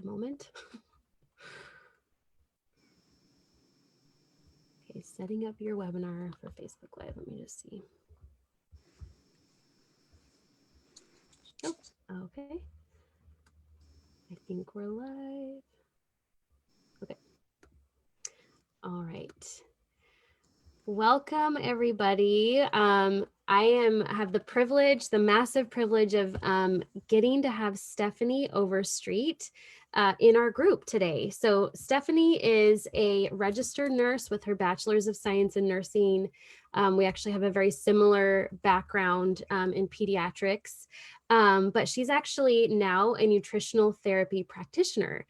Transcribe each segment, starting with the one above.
a moment. Okay, setting up your webinar for Facebook Live. Let me just see. Oh, okay. I think we're live. Okay. All right. Welcome, everybody. I have the massive privilege of getting to have Stefanie Overstreet in our group today. So Stefanie is a registered nurse with her Bachelor's of Science in Nursing. We actually have a very similar background in pediatrics, but she's actually now a nutritional therapy practitioner.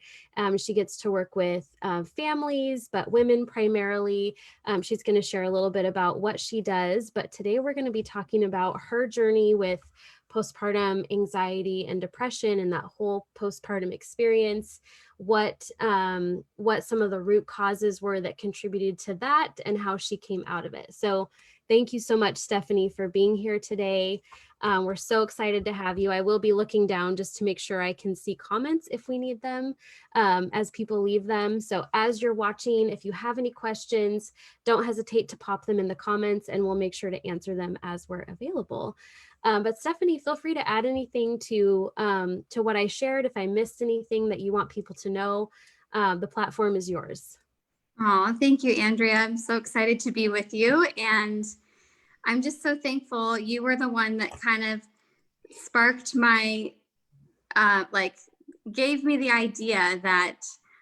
She gets to work with families, but women primarily. She's going to share a little bit about what she does, but today we're going to be talking about her journey with postpartum anxiety and depression and that whole postpartum experience, what some of the root causes were that contributed to that and how she came out of it. So thank you so much, Stefanie, for being here today. We're so excited to have you. I will be looking down just to make sure I can see comments if we need them as people leave them. So as you're watching, if you have any questions, don't hesitate to pop them in the comments and we'll make sure to answer them as we're available. But Stefanie, feel free to add anything to what I shared. If I missed anything that you want people to know, the platform is yours. Oh, thank you, Andrea. I'm so excited to be with you. And I'm just so thankful you were the one that kind of sparked my, gave me the idea that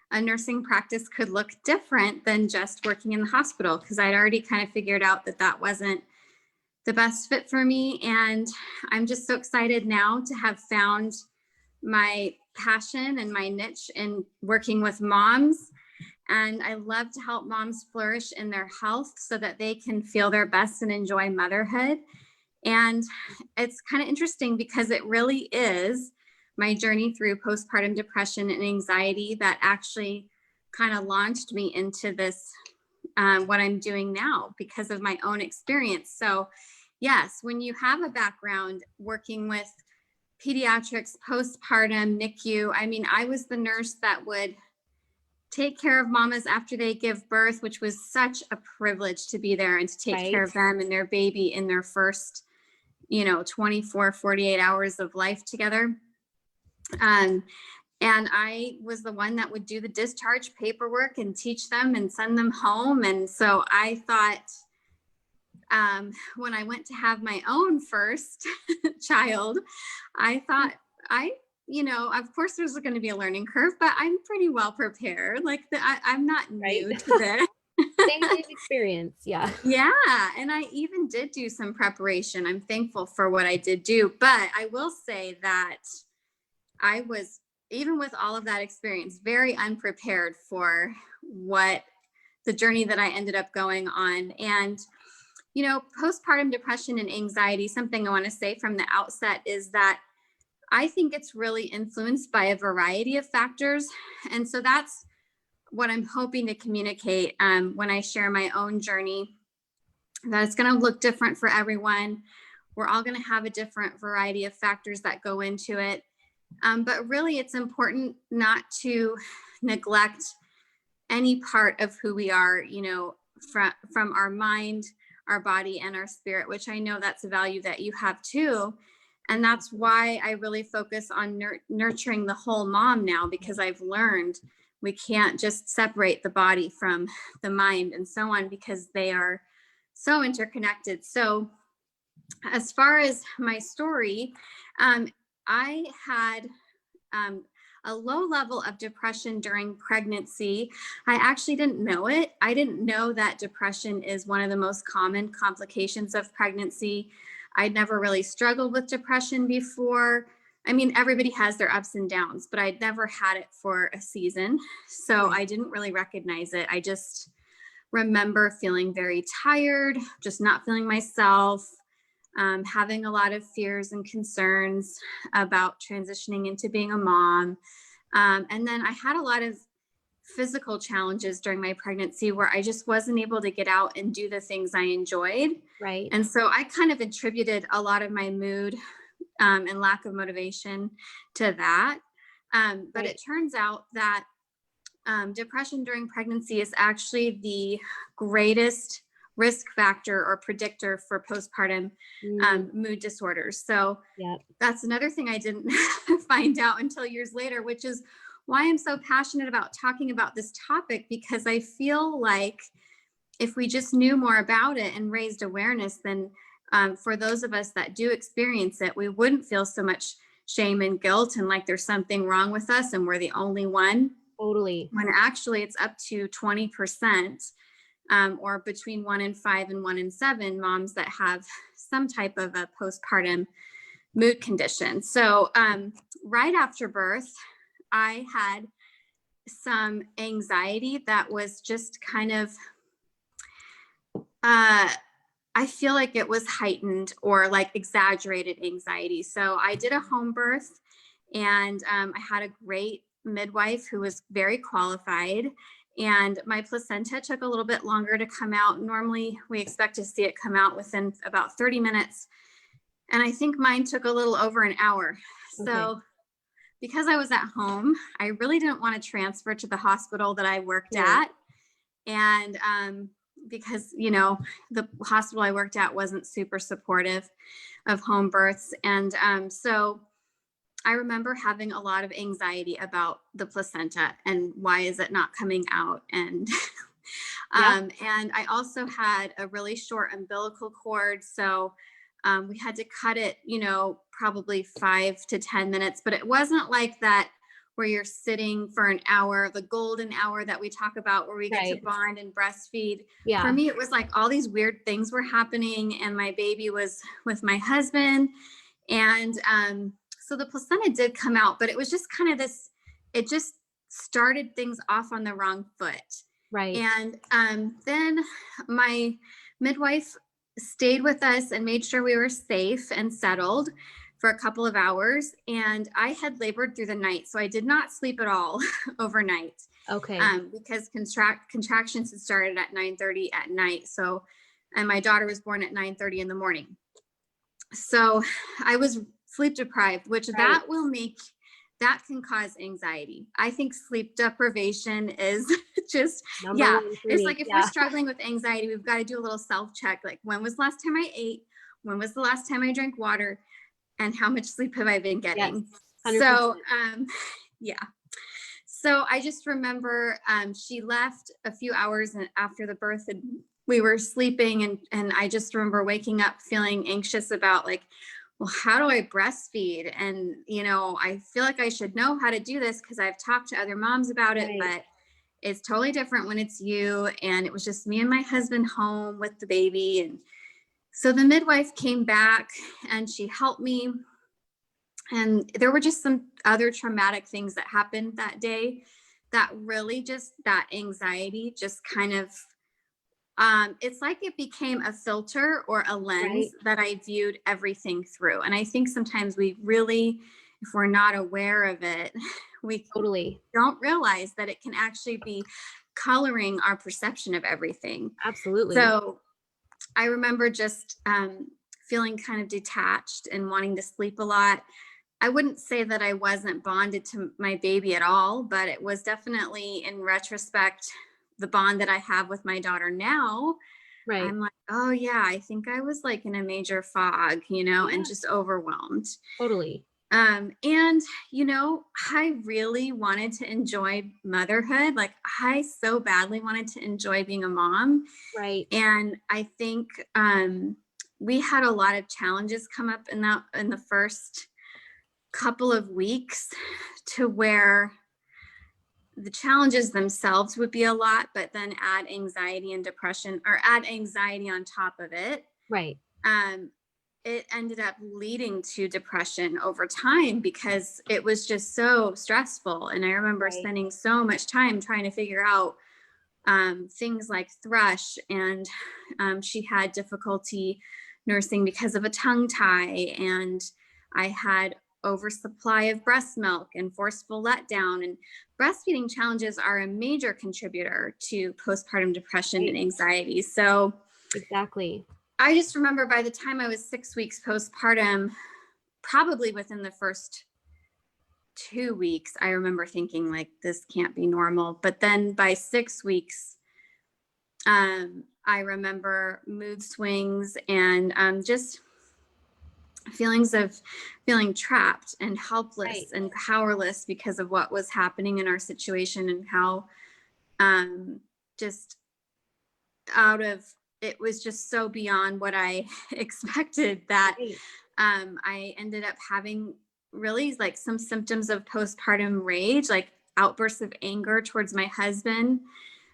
a nursing practice could look different than just working in the hospital, because I'd already kind of figured out that that wasn't the best fit for me. And I'm just so excited now to have found my passion and my niche in working with moms. And I love to help moms flourish in their health so that they can feel their best and enjoy motherhood. And it's kind of interesting because it really is my journey through postpartum depression and anxiety that actually kind of launched me into this, what I'm doing now because of my own experience. So yes, when you have a background working with pediatrics, postpartum, NICU, I mean, I was the nurse that would take care of mamas after they give birth, which was such a privilege to be there and to take care of them and their baby in their first, 24, 48 hours of life together. And I was the one that would do the discharge paperwork and teach them and send them home. And so I thought, when I went to have my own first child, I thought of course there's going to be a learning curve, but I'm pretty well prepared. I'm not new to this. Same experience. Yeah. Yeah. And I even did do some preparation. I'm thankful for what I did do, but I will say that I was, even with all of that experience, very unprepared for what the journey that I ended up going on. And postpartum depression and anxiety, something I want to say from the outset is that I think it's really influenced by a variety of factors. And so that's what I'm hoping to communicate when I share my own journey, that it's going to look different for everyone. We're all going to have a different variety of factors that go into it. But really, it's important not to neglect any part of who we are, from our mind, our body, and our spirit, which I know that's a value that you have too. And that's why I really focus on nurturing the whole mom now, because I've learned we can't just separate the body from the mind and so on, because they are so interconnected. So as far as my story, I had a low level of depression during pregnancy. I actually didn't know it. I didn't know that depression is one of the most common complications of pregnancy. I'd never really struggled with depression before. I mean, everybody has their ups and downs, but I'd never had it for a season. So I didn't really recognize it. I just remember feeling very tired, just not feeling myself, having a lot of fears and concerns about transitioning into being a mom. And then I had a lot of physical challenges during my pregnancy where I just wasn't able to get out and do the things I enjoyed. Right. And so I kind of attributed a lot of my mood and lack of motivation to that. But it turns out that depression during pregnancy is actually the greatest risk factor or predictor for postpartum mood disorders. So that's another thing I didn't find out until years later, which is why I'm so passionate about talking about this topic, because I feel like if we just knew more about it and raised awareness, then for those of us that do experience it, we wouldn't feel so much shame and guilt and like there's something wrong with us and we're the only one. Totally. When actually it's up to 20%, or between 1 in 5 and 1 in 7 moms that have some type of a postpartum mood condition. So right after birth, I had some anxiety that was just kind of, I feel like it was heightened or like exaggerated anxiety. So I did a home birth, and I had a great midwife who was very qualified, and my placenta took a little bit longer to come out. Normally we expect to see it come out within about 30 minutes. And I think mine took a little over an hour. So because I was at home, I really didn't want to transfer to the hospital that I worked at. And because, you know, the hospital I worked at wasn't super supportive of home births. And so I remember having a lot of anxiety about the placenta and why is it not coming out? And and I also had a really short umbilical cord. So we had to cut it, you know, probably 5 to 10 minutes, but it wasn't like that where you're sitting for an hour, the golden hour that we talk about where we get to bond and breastfeed. For me, it was like all these weird things were happening, and my baby was with my husband. And so the placenta did come out, but it was just kind of this, it just started things off on the wrong foot. And then my midwife stayed with us and made sure we were safe and settled for a couple of hours. And I had labored through the night, so I did not sleep at all overnight. Because contractions had started at 9:30 at night. So, and my daughter was born at 9:30 in the morning. So I was sleep deprived, which that will make, that can cause anxiety. I think sleep deprivation is just, it's like if we're struggling with anxiety, we've got to do a little self-check. Like, when was the last time I ate? When was the last time I drank water? And how much sleep have I been getting? So, So I just remember she left a few hours after the birth, and we were sleeping, and I just remember waking up feeling anxious about like, well, how do I breastfeed? And, you know, I feel like I should know how to do this because I've talked to other moms about it, but it's totally different when it's you. And it was just me and my husband home with the baby. And so the midwife came back and she helped me. And there were just some other traumatic things that happened that day that really just, that anxiety just kind of, it's like it became a filter or a lens that I viewed everything through. And I think sometimes we really, if we're not aware of it, we don't realize that it can actually be coloring our perception of everything. So I remember just feeling kind of detached and wanting to sleep a lot. I wouldn't say that I wasn't bonded to my baby at all, but it was definitely, in retrospect, the bond that I have with my daughter now. I'm like, oh yeah, I think I was like in a major fog, you know, and just overwhelmed. And, you know, I really wanted to enjoy motherhood. Like, I so badly wanted to enjoy being a mom. And I think we had a lot of challenges come up in the first couple of weeks, to where the challenges themselves would be a lot, but then add anxiety and depression, or add anxiety on top of it. It ended up leading to depression over time because it was just so stressful. And I remember spending so much time trying to figure out things like thrush, and she had difficulty nursing because of a tongue tie, and I had oversupply of breast milk and forceful letdown. And breastfeeding challenges are a major contributor to postpartum depression and anxiety. So I just remember by the time I was 6 weeks postpartum, probably within the first 2 weeks, I remember thinking like, this can't be normal. But then by 6 weeks, I remember mood swings and just feelings of feeling trapped and helpless Right. and powerless because of what was happening in our situation, and how just out of it was just so beyond what I expected that Right. I ended up having really like some symptoms of postpartum rage, like outbursts of anger towards my husband,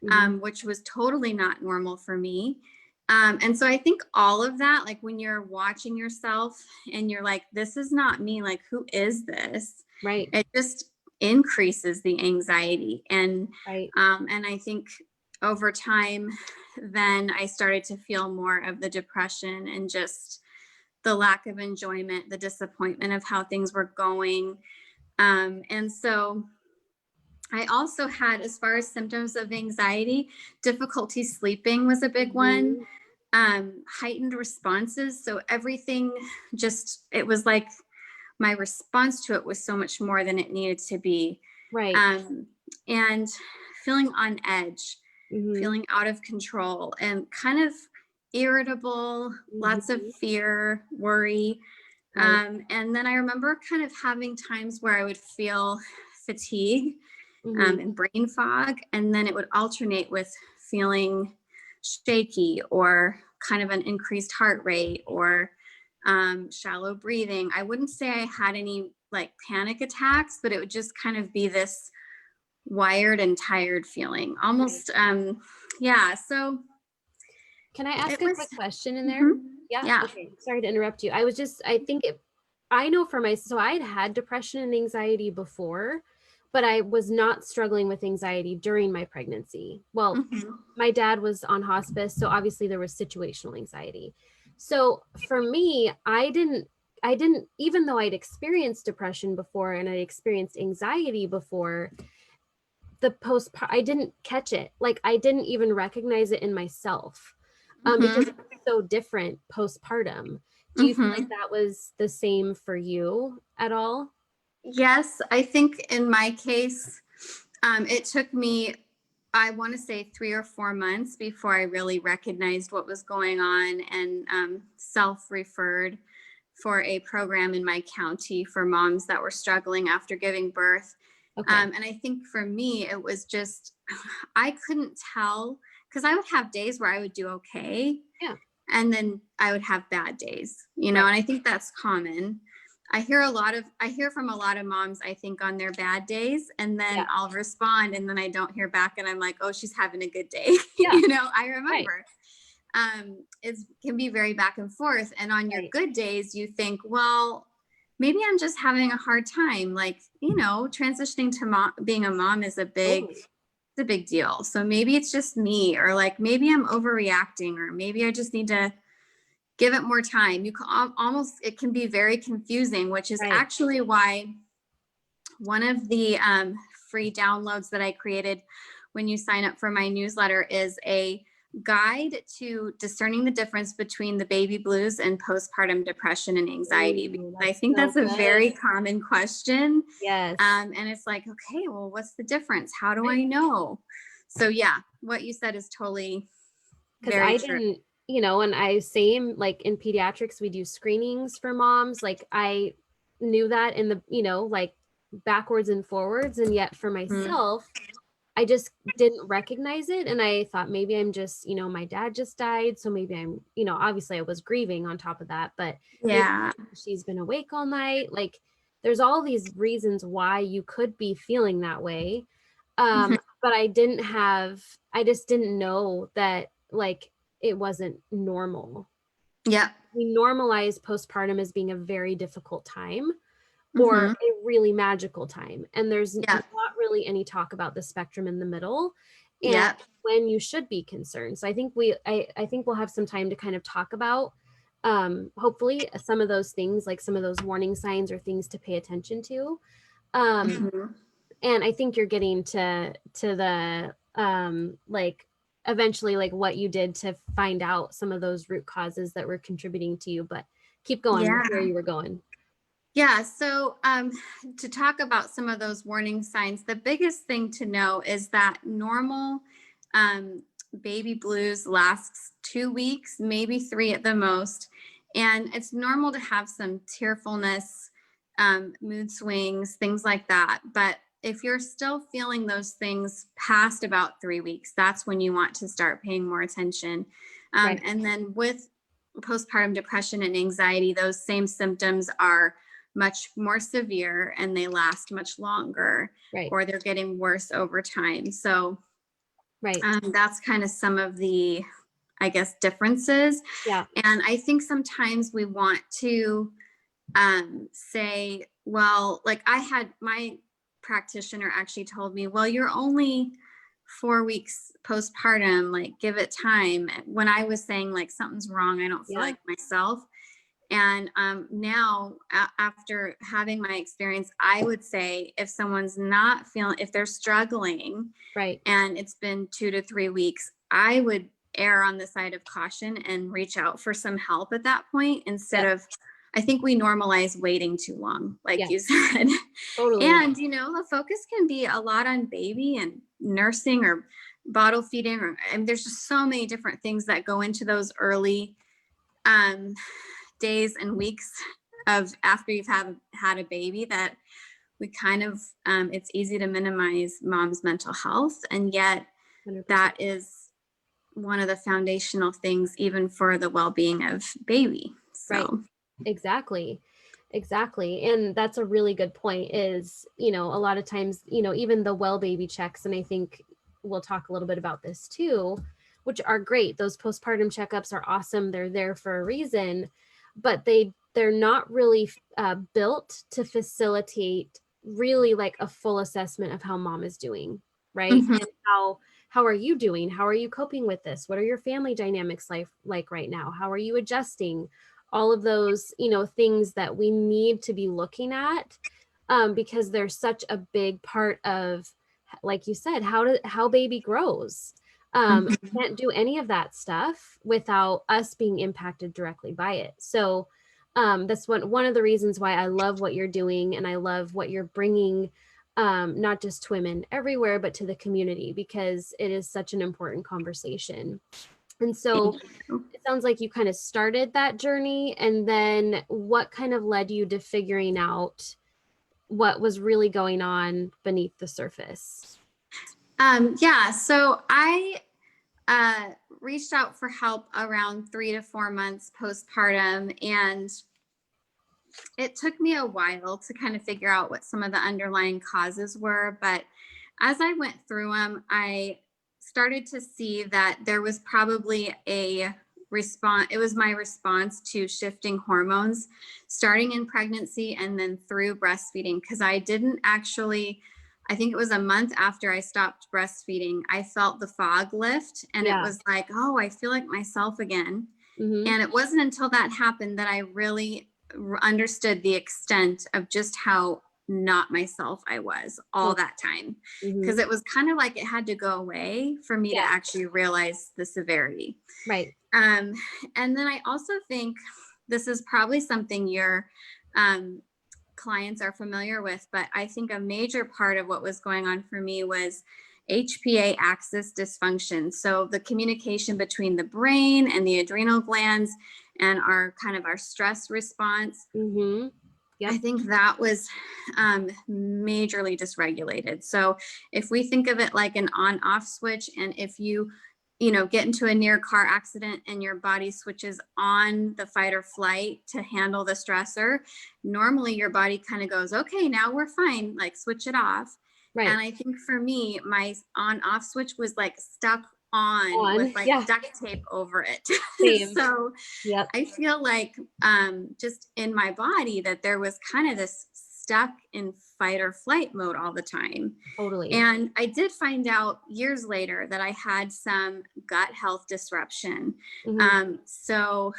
Mm-hmm. which was totally not normal for me. And so I think all of that, like when you're watching yourself and you're like, this is not me, like, who is this? Right. It just increases the anxiety. Right. And I think over time, then I started to feel more of the depression and just the lack of enjoyment, the disappointment of how things were going. And so I also had, as far as symptoms of anxiety, difficulty sleeping was a big one, Mm-hmm. heightened responses. So everything just, it was like my response to it was so much more than it needed to be. Right. Um, and feeling on edge, Mm-hmm. feeling out of control, and kind of irritable, lots of Mm-hmm. fear, worry. Right. And then I remember kind of having times where I would feel fatigue Mm-hmm. and brain fog, and then it would alternate with feeling shaky or kind of an increased heart rate or shallow breathing. I wouldn't say I had any like panic attacks, but it would just kind of be this wired and tired feeling Right. almost. Yeah, so Can I it ask a was. quick question in there? Mhm. Yeah. Yeah. Okay. Sorry to interrupt you. I think I know for myself, so I'd had depression and anxiety before, but I was not struggling with anxiety during my pregnancy. Well, Mhm. my dad was on hospice, so obviously there was situational anxiety. So for me, I didn't even though I'd experienced depression before and I experienced anxiety before, the post I didn't catch it. Like I didn't even recognize it in myself. Because Mhm. it's so different postpartum. Do you feel like Mhm. that was the same for you at all? Yes, I think in my case, it took me, I want to say 3 or 4 months before I really recognized what was going on, and self referred for a program in my county for moms that were struggling after giving birth. Okay. And I think for me, it was just, I couldn't tell because I would have days where I would do okay. Yeah. And then I would have bad days, Right. and I think that's common. I hear from a lot of moms, I think, on their bad days, and then Yeah. I'll respond and then I don't hear back and I'm like, oh, she's having a good day. Yeah. I Right. remember. It can be very back and forth. And on your Right. good days, you think, well, maybe I'm just having a hard time. Like, transitioning to being a mom is Totally. it's a big deal. So maybe it's just me, or like maybe I'm overreacting, or maybe I just need to give it more time. You can almost, it can be very confusing, which is Right. actually why one of the free downloads that I created when you sign up for my newsletter is a guide to discerning the difference between the baby blues and postpartum depression and anxiety. Because Ooh, I that's think so that's a good. very common question. Yes. And it's like, okay, well, what's the difference? How do Right. I know? So, yeah, what you said is totally Because very I true. didn't, and I same like in pediatrics, we do screenings for moms. Like I knew that in the, like backwards and forwards. And yet for Mm-hmm. myself, I just didn't recognize it. And I thought maybe I'm just, my dad just died. So maybe I'm, obviously I was grieving on top of that, but maybe Yeah. she's been awake all night. Like there's all these reasons why you could be feeling that way. Mm-hmm. But I just didn't know that like it wasn't normal. Yeah. We normalize postpartum as being a very difficult time or Mm-hmm. a really magical time. And there's Yeah. not really any talk about the spectrum in the middle and Yeah. when you should be concerned. So I think I think we'll have some time to kind of talk about hopefully some of those things, like some of those warning signs or things to pay attention to. Um, Mm-hmm. and I think you're getting to the like eventually like what you did to find out some of those root causes that were contributing to you, but keep going with Yeah. where you were going. Yeah. So, to talk about some of those warning signs, the biggest thing to know is that normal um, baby blues lasts 2 weeks, maybe three at the most. And it's normal to have some tearfulness, mood swings, things like that. But if you're still feeling those things past about 3 weeks, that's when you want to start paying more attention. Right. And then with postpartum depression and anxiety, those same symptoms are much more severe and they last much longer, Right. or they're getting worse over time. So Right. that's kind of some of the, I guess, differences. Yeah. And I think sometimes we want to say, well, like I had my practitioner actually told me, well, you're only 4 weeks postpartum, like give it time. When I was saying like something's wrong, I don't feel Yeah. like myself. And now, after having my experience, I would say if someone's not feeling, if they're struggling Right. and it's been 2 to 3 weeks, I would err on the side of caution and reach out for some help at that point instead Yep. of, I think we normalize waiting too long, like you Yes. said. Totally. And, the focus can be a lot on baby and nursing or bottle feeding, and there's just so many different things that go into those early um, days and weeks of after you've had a baby that we kind of it's easy to minimize mom's mental health, and yet 100%. that is one of the foundational things even for the well-being of baby. Right. So Exactly. Exactly. And that's a really good point is, a lot of times, even the well baby checks, and I think we'll talk a little bit about this too, which are great. Those postpartum checkups are awesome. They're there for a reason, but they're not really built to facilitate really like a full assessment of how mom is doing, right? mhm, And how are you doing? How are you coping with this? What are your family dynamics like right now? How are you adjusting? All of those, things that we need to be looking at, because they're such a big part of, like you said, how baby grows. mhm. Can't do any of that stuff without us being impacted directly by it. So that's one of the reasons why I love what you're doing, and I love what you're bringing, not just to women everywhere, but to the community, because it is such an important conversation. And so Thank you. it sounds like you kind of started that journey, and then what kind of led you to figuring out what was really going on beneath the surface? Yeah, so I uh, reached out for help around 3 to 4 months postpartum, and it took me a while to kind of figure out what some of the underlying causes were. But as I went through them, I started to see that there was probably a response. It was my response to shifting hormones starting in pregnancy and then through breastfeeding. Because I didn't actually, I think it was a month after I stopped breastfeeding, I felt the fog lift and it Yeah. was like, oh, I feel like myself again. Mm-hmm. And it wasn't until that happened that I really understood the extent of just how not myself I was all Totally. that time. Mm-hmm. Because it was kind of like it had to go away for me to Yeah. actually realize the severity. Right. Um, and then I also think this is probably something your clients are familiar with, but I think a major part of what was going on for me was HPA axis dysfunction. So the communication between the brain and the adrenal glands and our kind of our stress response, Mm-hmm. I Yep. think that was majorly dysregulated. So if we think of it like an on-off switch, and if you get into a near car accident and your body switches on the fight or flight to handle the stressor, normally your body kind of goes, okay, now we're fine, like switch it off. Right. And I think for me, my on-off switch was like stuck on with On. like Yeah. duct tape over it. Same. So Yep. I feel like just in my body that there was kind of this stuck in fight or flight mode all the time. Totally. And I did find out years later that I had some gut health disruption. Mm-hmm. So,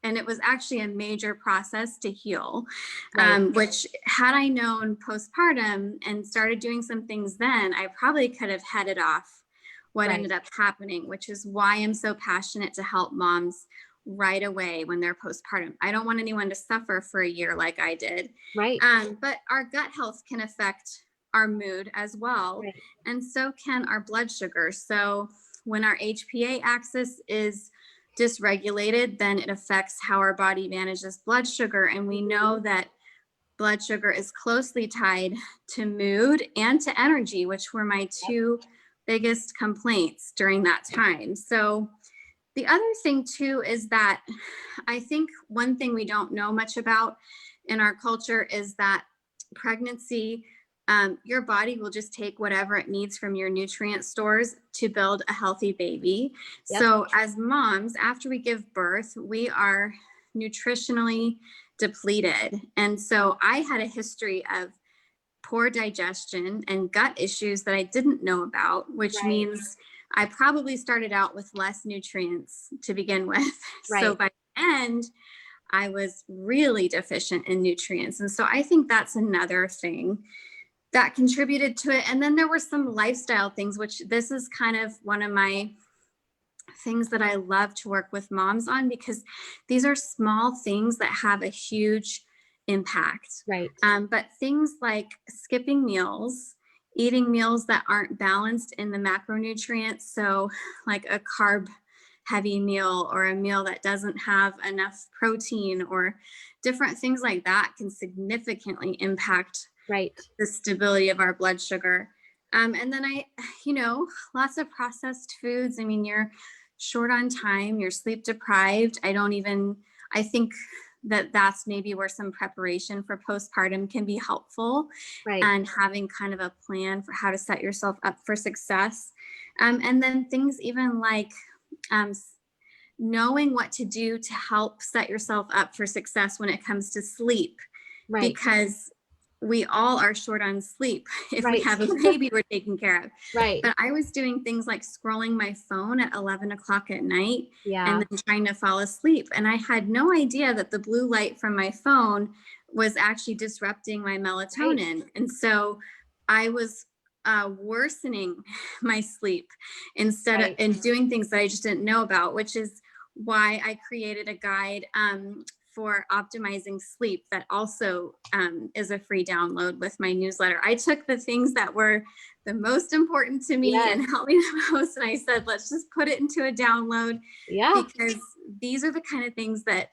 and it was actually a major process to heal, Right. which had I known postpartum and started doing some things then, I probably could have headed off what Right. ended up happening, which is why I'm so passionate to help moms right away when they're postpartum. I don't want anyone to suffer for a year like I did. Right. But our gut health can affect our mood as well. Right. And so can our blood sugar. So when our HPA axis is dysregulated, then it affects how our body manages blood sugar. And we know that blood sugar is closely tied to mood and to energy, which were my two biggest complaints during that time. So the other thing too is that I think one thing we don't know much about in our culture is that pregnancy, your body will just take whatever it needs from your nutrient stores to build a healthy baby. Yep. So as moms, after we give birth, we are nutritionally depleted. And so I had a history of poor digestion and gut issues that I didn't know about, which means I probably started out with less nutrients to begin with. So by the end, I was really deficient in nutrients. And so I think that's another thing that contributed to it. And then there were some lifestyle things, which this is kind of one of my things that I love to work with moms on, because these are small things that have a huge impact. Right. But things like skipping meals, eating meals that aren't balanced in the macronutrients. So like a carb heavy meal or a meal that doesn't have enough protein or different things like that can significantly impact the stability of our blood sugar. And then lots of processed foods. I mean, you're short on time, you're sleep deprived. I think that's maybe where some preparation for postpartum can be helpful, and having kind of a plan for how to set yourself up for success. And then things even like knowing what to do to help set yourself up for success when it comes to sleep, because we all are short on sleep if we have a baby we're taking care of. But I was doing things like scrolling my phone at 11 o'clock at night and then trying to fall asleep. And I had no idea that the blue light from my phone was actually disrupting my melatonin. And so I was worsening my sleep instead of and doing things that I just didn't know about, which is why I created a guide for optimizing sleep that also is a free download with my newsletter. I took the things that were the most important to me and helped me the most, and I said, let's just put it into a download, because these are the kind of things that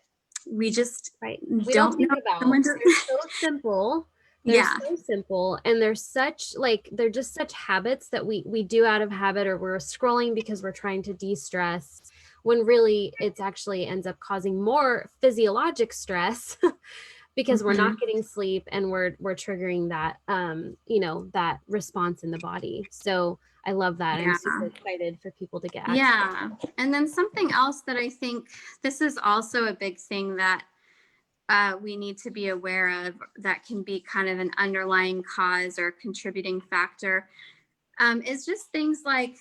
we just we don't think know about. They're so simple. They're so simple, and they're just such habits that we do out of habit, or we're scrolling because we're trying to de-stress, when really it's actually ends up causing more physiologic stress because we're not getting sleep and we're triggering that that response in the body. So I love that. I'm super excited for people to get access. And then something else that I think this is also a big thing that we need to be aware of, that can be kind of an underlying cause or contributing factor, is just things like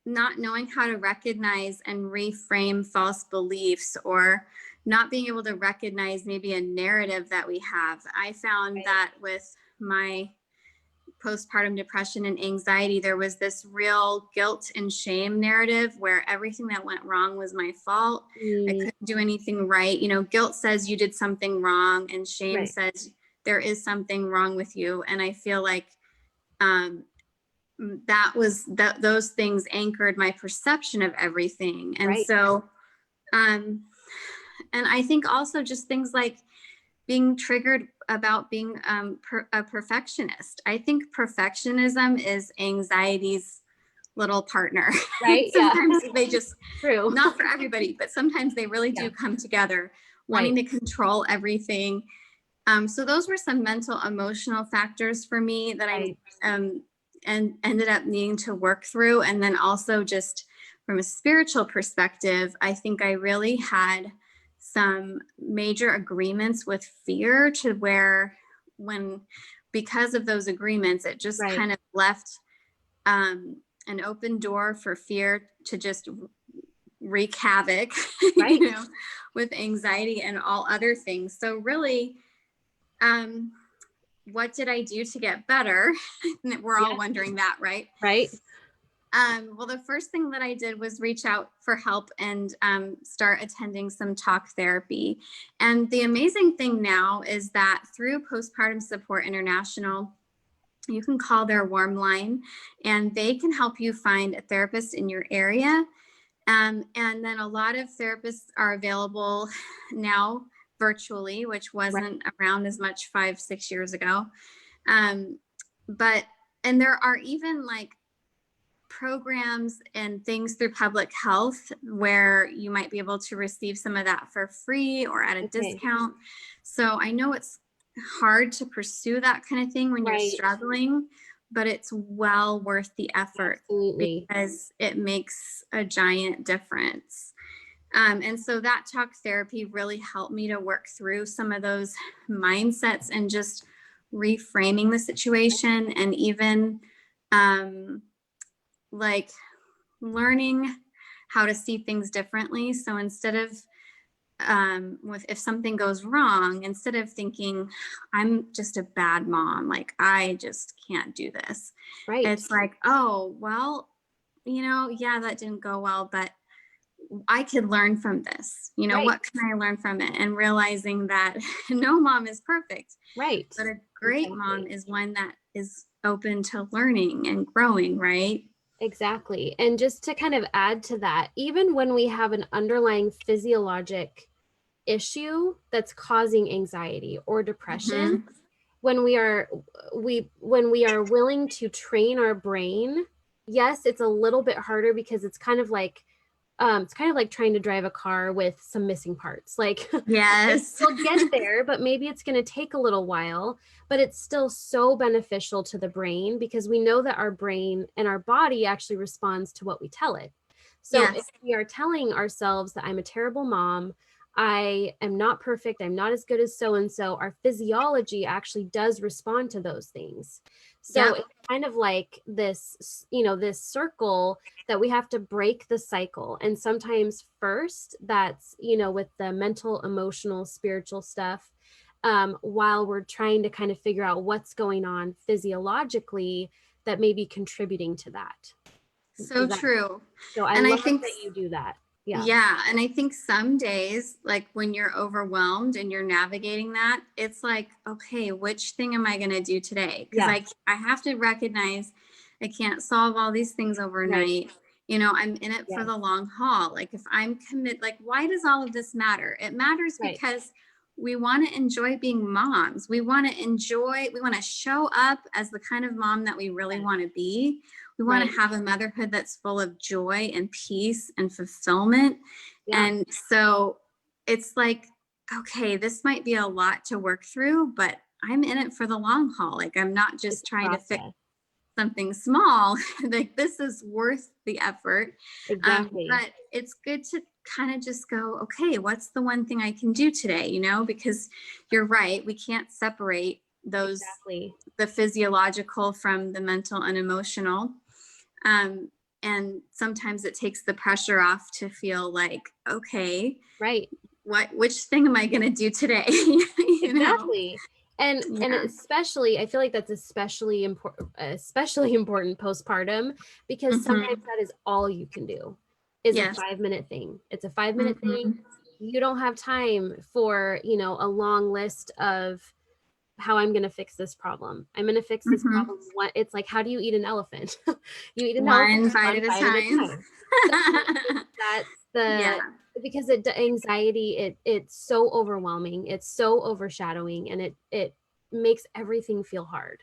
not knowing how to recognize and reframe false beliefs, or not being able to recognize maybe a narrative that we have. I found that with my postpartum depression and anxiety, there was this real guilt and shame narrative where everything that went wrong was my fault. I couldn't do anything right. Guilt says you did something wrong, and shame says there is something wrong with you. And I feel like those things anchored my perception of everything. And so, and I think also just things like being triggered about being a perfectionist. I think perfectionism is anxiety's little partner. Sometimes they just, not for everybody, but sometimes they really do come together, wanting to control everything. So those were some mental, emotional factors for me that I and ended up needing to work through. And then also just from a spiritual perspective, I think I really had some major agreements with fear, to where because of those agreements, it just kind of left an open door for fear to just wreak havoc, with anxiety and all other things. So really, what did I do to get better? We're all wondering that, right? Well, the first thing that I did was reach out for help and start attending some talk therapy. And the amazing thing now is that through Postpartum Support International, you can call their warm line and they can help you find a therapist in your area. And then a lot of therapists are available now virtually, which Right. wasn't around as much 5, 6 years ago. Um, but, and there are even like programs and things through public health where you might be able to receive some of that for free or at a Okay. discount. So I know it's hard to pursue that kind of thing when you're Right. struggling, but it's well worth the effort Absolutely. because it makes a giant difference. And so that talk therapy really helped me to work through some of those mindsets and just reframing the situation, and even like learning how to see things differently. So instead of with if something goes wrong, instead of thinking I'm just a bad mom, like I just can't do this, Right. it's like, oh well, yeah, that didn't go well, but I could learn from this. Right. What can I learn from it? And realizing that no mom is perfect, Right. but a great mom Exactly. is one that is open to learning and growing, right? Exactly. And just to kind of add to that, even when we have an underlying physiologic issue that's causing anxiety or depression, Mm-hmm. when we are willing to train our brain, yes, it's a little bit harder because it's kind of like trying to drive a car with some missing parts. Like Yes. you'll get there, but maybe it's going to take a little while, but it's still so beneficial to the brain because we know that our brain and our body actually responds to what we tell it. So if Yes. we are telling ourselves that I'm a terrible mom, I am not perfect, I'm not as good as so and so, our physiology actually does respond to those things. So Yep. it's kind of like this circle that we have to break the cycle. And sometimes first that's, with the mental, emotional, spiritual stuff, while we're trying to kind of figure out what's going on physiologically that may be contributing to that. So true. So I And I love think, that you do that. Yeah. yeah, and I think some days, like when you're overwhelmed and you're navigating that, it's like, okay, which thing am I going to do today? Because Yeah. I have to recognize I can't solve all these things Right. overnight. I'm in it for Yes. the long haul. Like if I'm like, why does all of this matter? It matters Right. because we want to enjoy being moms. We want to show up as the kind of mom that we really Yes. want to be. We want Right. to have a motherhood that's full of joy and peace and fulfillment. Yeah. And so it's like, okay, this might be a lot to work through, but I'm in it for the long haul. Like I'm not It's just a trying to fix process. something small. Like this is worth the effort. Exactly. But it's good to kind of just go, okay, what's the one thing I can do today? Because you're right, we can't separate Exactly. the physiological from the mental and emotional. Um, and sometimes it takes the pressure off to feel like, okay, Right. which thing am I going to do today? you know? Exactly. And Yeah. especially, I feel like that's especially important postpartum because sometimes Mm-hmm. that is all you can do is a Yes. 5 minute thing. It's a 5 minute thing. Mm-hmm. You don't have time for, a long list of how I'm going to fix this problem. I'm going to fix this Mm-hmm. problem. What it's like, how do you eat an elephant? You eat an elephant One bite one at a bite at a time. time. So that's Yeah. the because anxiety, it's so overwhelming, it's so overshadowing, and it makes everything feel hard.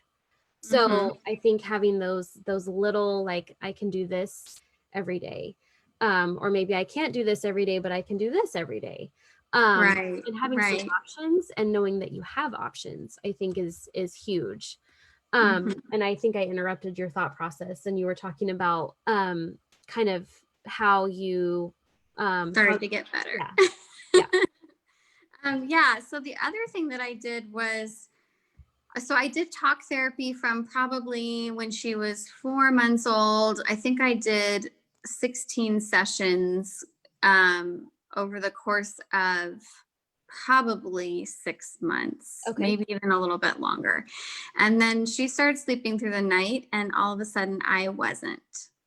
Mm-hmm. So I think having those little, like, I can do this every day, or maybe I can't do this every day, but I can do this every day, Right. and having some Right. options and knowing that you have options, I think is huge. Mm-hmm. And I think I interrupted your thought process, and you were talking about kind of how you how Started to get better. yeah, yeah. Yeah. So the other thing that I did was, so I did talk therapy from probably when she was 4 months old. I think I did 16 sessions over the course of probably 6 months, Okay. maybe even a little bit longer. And then she started sleeping through the night, and all of a sudden I wasn't.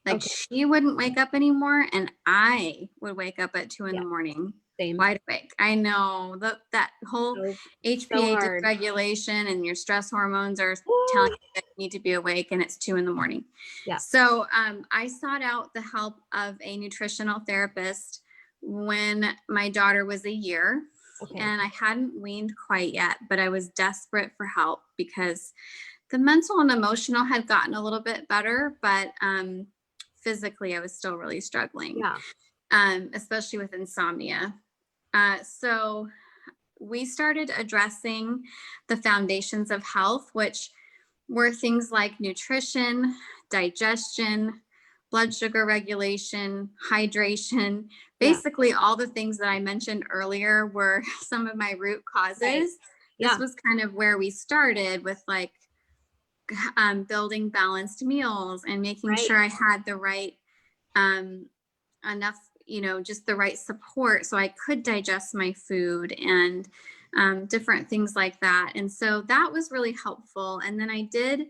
Like Okay. she wouldn't wake up anymore, and I would wake up at 2 in the Yeah. morning, Same. wide awake. I know that whole So, so HPA hard. dysregulation and your stress hormones are telling Woo! you that you need to be awake, and it's 2 in the morning. Yeah. So I sought out the help of a nutritional therapist when my daughter was a year, Okay. and I hadn't weaned quite yet, but I was desperate for help because the mental and emotional had gotten a little bit better, but physically I was still really struggling, Yeah. especially with insomnia. So we started addressing the foundations of health, which were things like nutrition, digestion, blood sugar regulation, hydration. Yeah. Basically, all the things that I mentioned earlier were some of my root Right. causes. This Yeah. was kind of where we started with like building balanced meals and making Right. sure I had the right um, enough, just the right support so I could digest my food and different things like that. And so that was really helpful. And then I did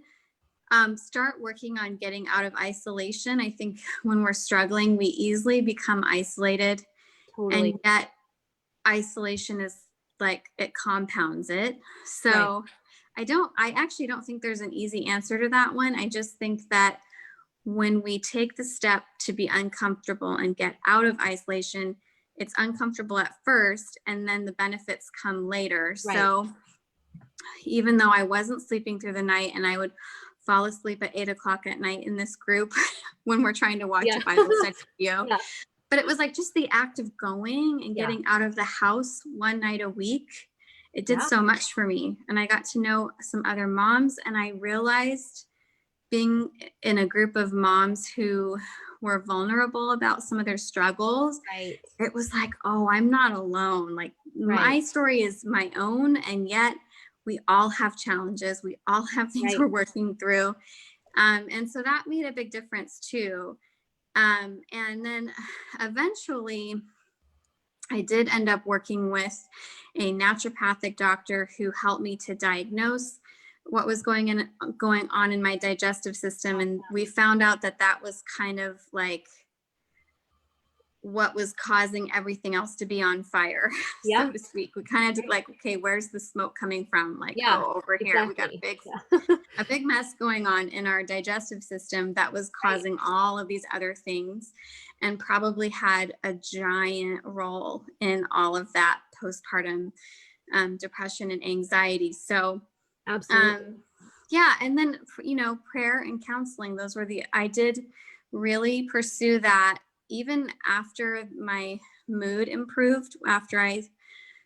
start working on getting out of isolation. I think when we're struggling, we easily become isolated, Totally. and yet isolation is like it compounds it. Right. So I actually don't think there's an easy answer to that one. I just think that when we take the step to be uncomfortable and get out of isolation, it's uncomfortable at first and then the benefits come later. Right. So even though I wasn't sleeping through the night, and I would fall asleep at 8 o'clock at night in this group when we're trying to watch Yeah. a Bible study video, Yeah. but it was like just the act of going and Yeah. getting out of the house one night a week. It did Yeah. so much for me. And I got to know some other moms, and I realized being in a group of moms who were vulnerable about some of their struggles, Right. it was like, oh, I'm not alone. Like Right. my story is my own, and yet we all have challenges. We all have things Right. we're working through. And so that made a big difference too. And then eventually, I did end up working with a naturopathic doctor who helped me to diagnose what was going on in my digestive system, and we found out that that was kind of like what was causing everything else to be on fire, Yep. so to speak. We kind of did like, okay, where's the smoke coming from? Like, Yeah. oh, over here we got Exactly. Yeah. a big mess going on in our digestive system that was Right. causing all of these other things, and probably had a giant role in all of that postpartum depression and anxiety. So Absolutely. yeah, and then prayer and counseling, those were I did really pursue that even after my mood improved.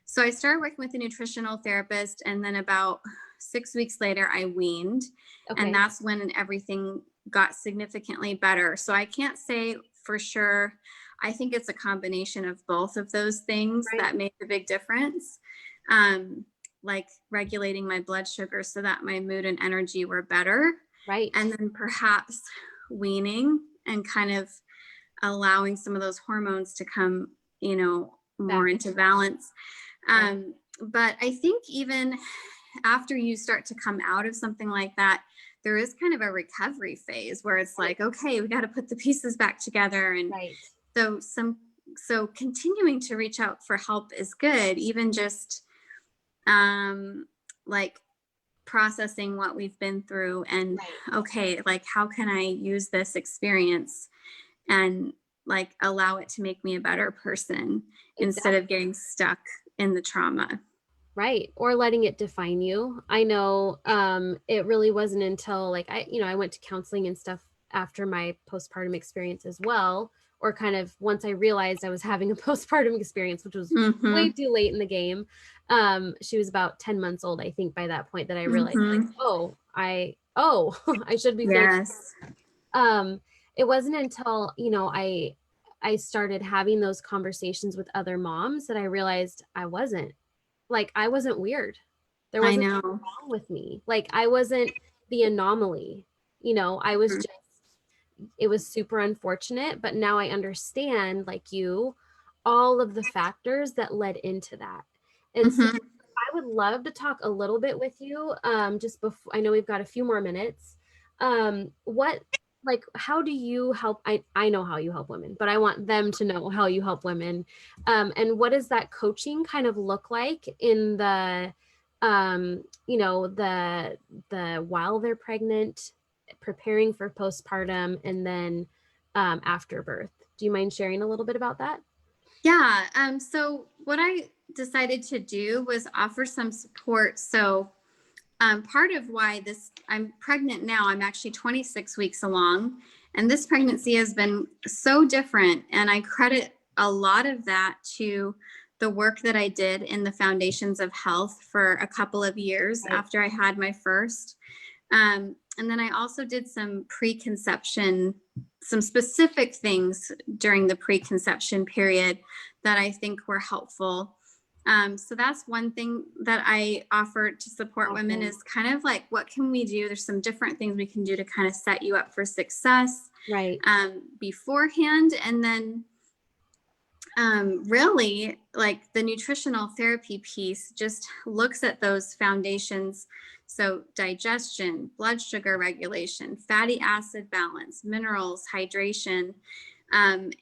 So I started working with a nutritional therapist, and then about 6 weeks later I weaned, and Okay. that's when everything got significantly better. So I can't say for sure. I think it's a combination of both of those things Right. that made the big difference. um, like regulating my blood sugar so that my mood and energy were better, Right. and then perhaps weaning and kind of allowing some of those hormones to come, more Back. into balance. Yeah. But I think even after you start to come out of something like that, there is kind of a recovery phase where it's Right. like, okay, we got to put the pieces back together. And Right. so continuing to reach out for help is good, even just like processing what we've been through, and Right. okay, like how can I use this experience and like allow it to make me a better person instead of Exactly. getting stuck in the trauma. Right. Or letting it define you. I know it really wasn't until like I went to counseling and stuff after my postpartum experience as well, or kind of once I realized I was having a postpartum experience, which was way Mm-hmm. too late in the game. She was about 10 months old, I think, by that point that I realized like, Mm-hmm. I should be feeling Yes. um it wasn't until I started having those conversations with other moms that I realized I wasn't weird. There I wasn't know. something wrong with me. Like I wasn't the anomaly. I was Mm-hmm. just it was super unfortunate, but now I understand like you all of the factors that led into that. And so Mm-hmm. I would love to talk a little bit with you just before I know we've got a few more minutes. What like, how do you help? I know how you help women, but I want them to know how you help women. And what does that coaching kind of look like in the, you know, the while they're pregnant, preparing for postpartum, and then after birth? Do you mind sharing a little bit about that? Yeah. So what I decided to do was offer some support. So part of why I'm pregnant now, I'm actually 26 weeks along, and this pregnancy has been so different. And I credit a lot of that to the work that I did in the foundations of health for a couple of years Right. after I had my first. And then I also did some preconception, some specific things during the preconception period that I think were helpful. So that's one thing that I offer to support women Awesome. is kind of like, what can we do? There's some different things we can do to kind of set you up for success Right. beforehand. And then really, like the nutritional therapy piece just looks at those foundations. So, digestion, blood sugar regulation, fatty acid balance, minerals, hydration, and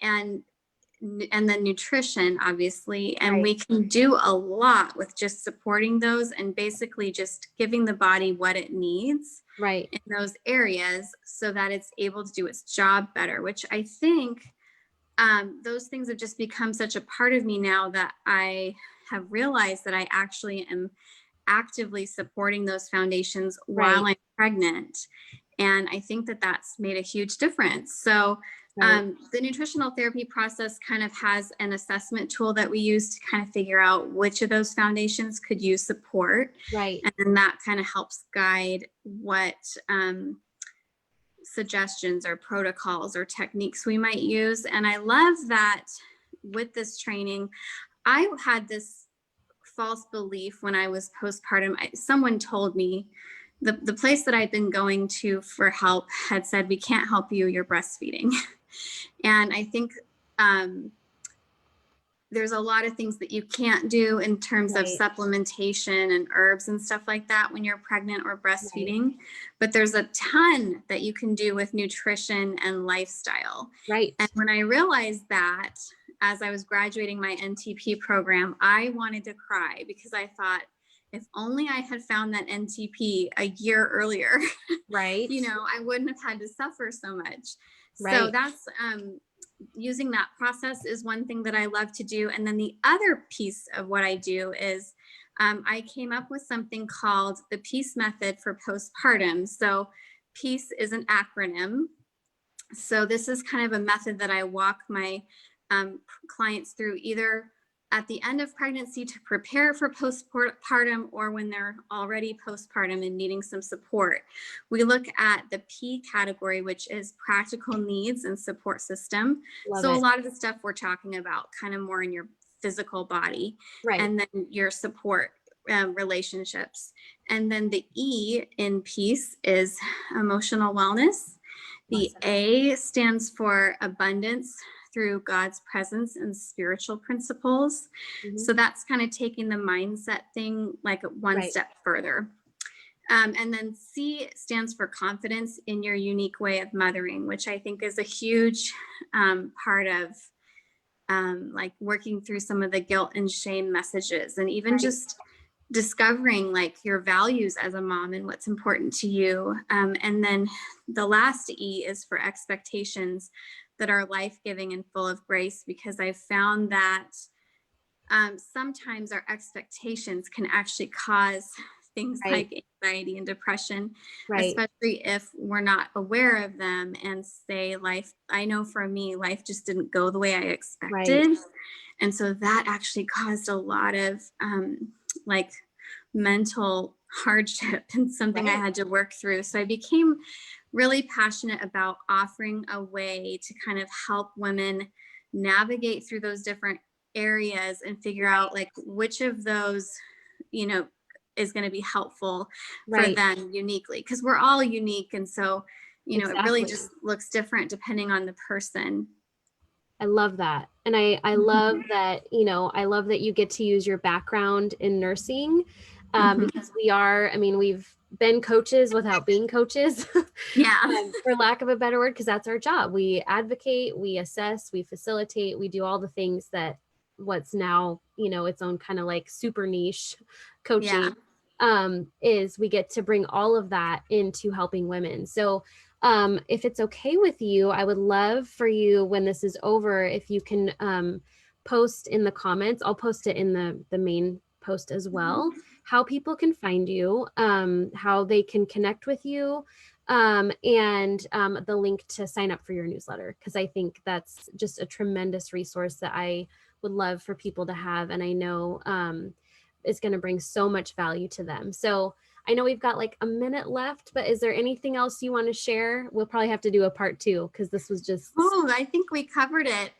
then nutrition, obviously. And Right. we can do a lot with just supporting those and basically just giving the body what it needs Right. in those areas so that it's able to do its job better, which I think those things have just become such a part of me now that I have realized that I actually am actively supporting those foundations while Right. I'm pregnant. And I think that that's made a huge difference. So, Right. the nutritional therapy process kind of has an assessment tool that we use to kind of figure out which of those foundations could use support. Right. And then that kind of helps guide what suggestions or protocols or techniques we might use. And I love that with this training, I had this false belief when I was postpartum. Someone told me the place that I'd been going to for help had said, "We can't help you, you're breastfeeding." And I think there's a lot of things that you can't do in terms of Right. supplementation and herbs and stuff like that when you're pregnant or Right. breastfeeding. But there's a ton that you can do with nutrition and lifestyle. And Right. when I realized that, as I was graduating my NTP program, I wanted to cry because I thought, if only I had found that NTP a year earlier, Right. I wouldn't have had to suffer so much. So Right. that's using that process is one thing that I love to do. And then the other piece of what I do is I came up with something called the P.E.A.C.E method for postpartum. So P.E.A.C.E is an acronym. So this is kind of a method that I walk my clients through either at the end of pregnancy to prepare for postpartum or when they're already postpartum and needing some support. We look at the P category, which is practical needs and support system. Love So a it. lot of the stuff we're talking about kind of more in your physical body, Right. and then your support relationships. And then the E in P.E.A.C.E is emotional wellness. The Awesome. A stands for abundance through God's presence and spiritual principles. Hmm. So that's kind of taking the mindset thing like one Right. step further. And then C stands for confidence in your unique way of mothering, which I think is a huge part of like working through some of the guilt and shame messages, and even Right. just discovering like your values as a mom and what's important to you. And then the last E is for expectations that are life-giving and full of grace, because I've found that sometimes our expectations can actually cause things Right. like anxiety and depression, Right. especially if we're not aware of them and say life. I know for me, life just didn't go the way I Right. expected. And so that actually caused a lot of like mental hardship and something I Right. had to work through. So I became really passionate about offering a way to kind of help women navigate through those different areas and figure Right. out like which of those, you know, is going to be helpful for Right. them uniquely, because we're all unique. And so, it really Exactly. just looks different depending on the person. I love that. And I love that, you know, I love that you get to use your background in nursing, Mhm. because we are, I mean, been coaches without being coaches, Yeah. for lack of a better word, because that's our job. We advocate, we assess, we facilitate, we do all the things that what's now, its own kind of like super niche Yeah. coaching, is we get to bring all of that into helping women. So if it's okay with you, I would love for you, when this is over, if you can post in the comments. I'll post it in the main post as well, how people can find you, how they can connect with you, and the link to sign up for your newsletter, because I think that's just a tremendous resource that I would love for people to have, and I know is going to bring so much value to them. So I know we've got like a minute left, but is there anything else you want to share? We'll probably have to do a part 2, because this was just... Oh, I think we covered it.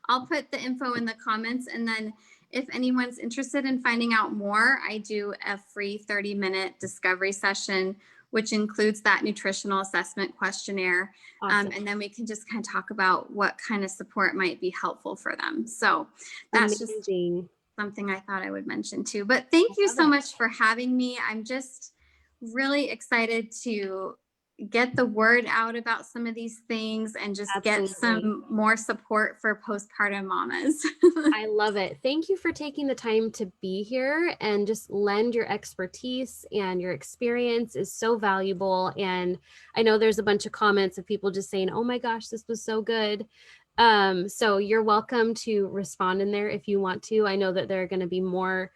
I'll put the info in the comments, and then if anyone's interested in finding out more, I do a free 30-minute discovery session, which includes that nutritional assessment questionnaire. Awesome. And then we can just kind of talk about what kind of support might be helpful for them. So that's Amazing. just something I thought I would mention too. But thank you so much for having me. I'm just really excited to get the word out about some of these things and just Absolutely. get some more support for postpartum mamas. I love it. Thank you for taking the time to be here and just lend your expertise, and your experience is so valuable. And I know there's a bunch of comments of people just saying, oh my gosh, this was so good. So you're welcome to respond in there if you want to. I know that there are going to be more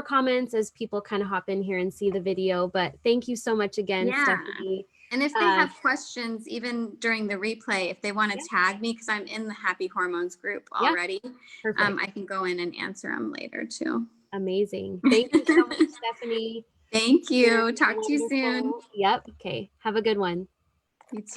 comments as people kind of hop in here and see the video, but thank you so much again, Stefanie. And if they have questions, even during the replay, if they want to tag me, because I'm in the Happy Hormones group already, I can go in and answer them later too. Amazing. Thank you so much, Stefanie. Thank you. Talk to you soon. Yep. Okay. Have a good one. You too.